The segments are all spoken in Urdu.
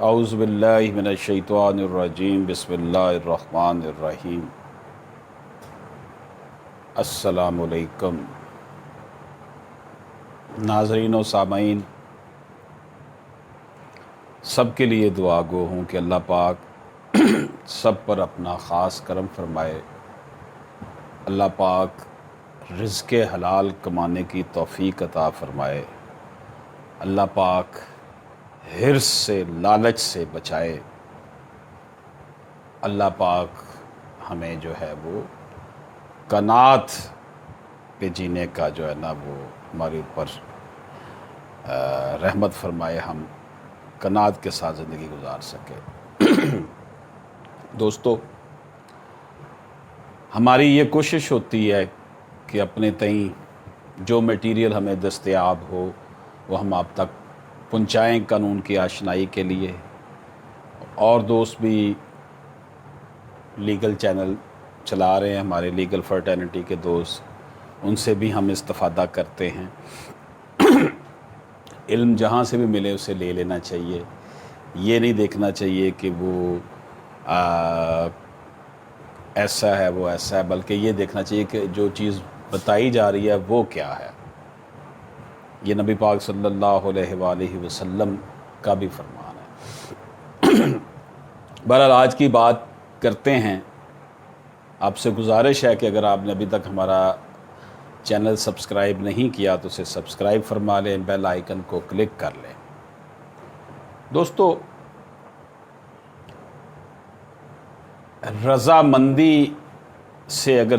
اعوذ باللہ من الشیطان الرجیم بسم اللہ الرحمن الرحیم السلام علیکم ناظرین و سامعین، سب کے لیے دعا گو ہوں کہ اللہ پاک سب پر اپنا خاص کرم فرمائے۔ اللہ پاک رزق حلال کمانے کی توفیق عطا فرمائے۔ اللہ پاک حرص سے، لالچ سے بچائے۔ اللہ پاک ہمیں جو ہے وہ قناعت پہ جینے کا جو ہے نا وہ ہمارے اوپر رحمت فرمائے، ہم قناعت کے ساتھ زندگی گزار سکے۔ دوستو، ہماری یہ کوشش ہوتی ہے کہ اپنے تئیں جو میٹیریل ہمیں دستیاب ہو وہ ہم آپ تک پہنچائیں قانون کی آشنائی کے لیے۔ اور دوست بھی لیگل چینل چلا رہے ہیں، ہمارے لیگل فرٹرنٹی کے دوست، ان سے بھی ہم استفادہ کرتے ہیں۔ علم جہاں سے بھی ملے اسے لے لینا چاہیے، یہ نہیں دیکھنا چاہیے کہ وہ ایسا ہے وہ ایسا ہے، بلکہ یہ دیکھنا چاہیے کہ جو چیز بتائی جا رہی ہے وہ کیا ہے۔ یہ نبی پاک صلی اللہ علیہ وآلہ وسلم کا بھی فرمان ہے۔ بہرحال آج کی بات کرتے ہیں۔ آپ سے گزارش ہے کہ اگر آپ نے ابھی تک ہمارا چینل سبسکرائب نہیں کیا تو اسے سبسکرائب فرما لیں، بیل آئیکن کو کلک کر لیں۔ دوستو، رضامندی سے اگر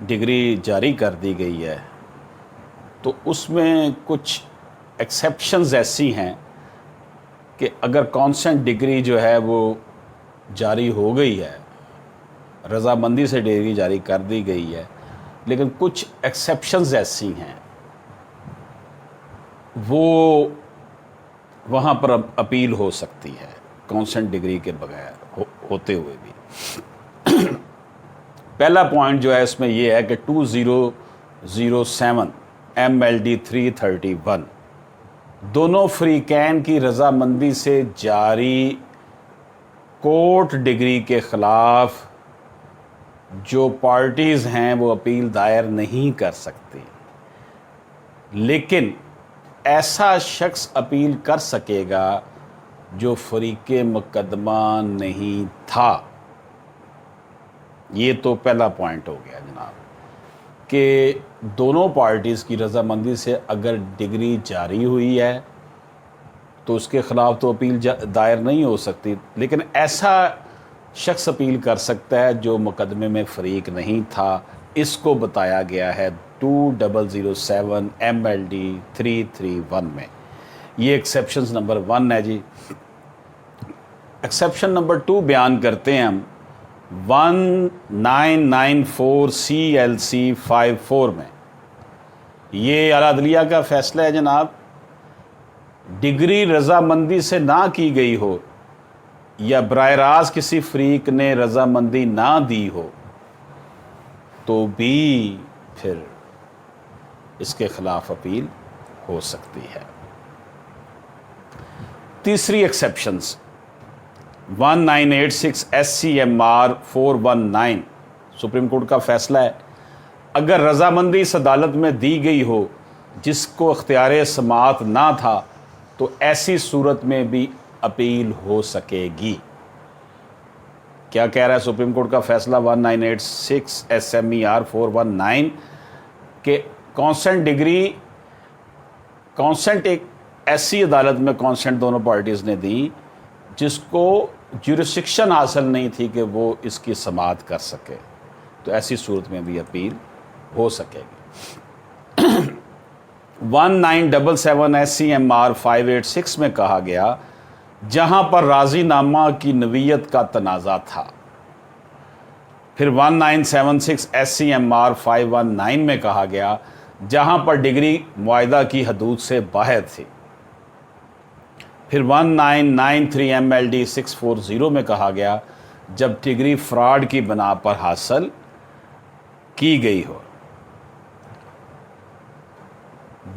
ڈگری جاری کر دی گئی ہے تو اس میں کچھ ایکسیپشنز ایسی ہیں کہ اگر کانسنٹ ڈگری جو ہے وہ جاری ہو گئی ہے، رضامندی سے ڈگری جاری کر دی گئی ہے، لیکن کچھ ایکسیپشنز ایسی ہیں وہ وہاں پر اپیل ہو سکتی ہے کانسنٹ ڈگری کے بغیر ہوتے ہوئے بھی۔ پہلا پوائنٹ جو ہے اس میں یہ ہے کہ 2007 MLD 331 دونوں فریقین کی رضامندی سے جاری کورٹ ڈگری کے خلاف جو پارٹیز ہیں وہ اپیل دائر نہیں کر سکتی، لیکن ایسا شخص اپیل کر سکے گا جو فریق مقدمہ نہیں تھا۔ یہ تو پہلا پوائنٹ ہو گیا جناب، کہ دونوں پارٹیز کی رضامندی سے اگر ڈگری جاری ہوئی ہے تو اس کے خلاف تو اپیل دائر نہیں ہو سکتی، لیکن ایسا شخص اپیل کر سکتا ہے جو مقدمے میں فریق نہیں تھا۔ اس کو بتایا گیا ہے 2007 MLD 331 میں۔ یہ ایکسیپشنز نمبر 1 ہے جی۔ ایکسیپشن نمبر 2 بیان کرتے ہیں ہم 1994 CLC 54 میں۔ یہ اعلیٰ عدلیہ کا فیصلہ ہے جناب۔ ڈگری رضامندی سے نہ کی گئی ہو یا براہ راست کسی فریق نے رضامندی نہ دی ہو تو بھی پھر اس کے خلاف اپیل ہو سکتی ہے۔ تیسری ایکسیپشنز 1986 SCMR 419 سپریم کورٹ کا فیصلہ ہے، اگر رضامندی اس عدالت میں دی گئی ہو جس کو اختیار سماعت نہ تھا تو ایسی صورت میں بھی اپیل ہو سکے گی۔ کیا کہہ رہا ہے سپریم کورٹ کا فیصلہ 1986 SMER 419 کہ کانسنٹ ڈگری، کانسنٹ ایک ایسی عدالت میں کانسنٹ دونوں پارٹیز نے دی جس کو جورسڈکشن حاصل نہیں تھی کہ وہ اس کی سماعت کر سکے، تو ایسی صورت میں بھی اپیل ہو سکے گی۔ 1977 SCMR 586 میں کہا گیا جہاں پر راضی نامہ کی نوعیت کا تنازع تھا۔ پھر 1976 SCMR 519 میں کہا گیا جہاں پر ڈگری معاہدہ کی حدود سے باہر تھی۔ پھر 1993 MLD 640 میں کہا گیا جب ڈگری فراڈ کی بنا پر حاصل کی گئی ہو۔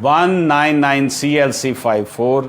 199 CLC 54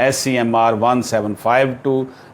SCMR 1752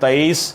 23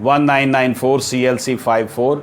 1994 CLC 54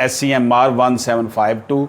SCMR 1752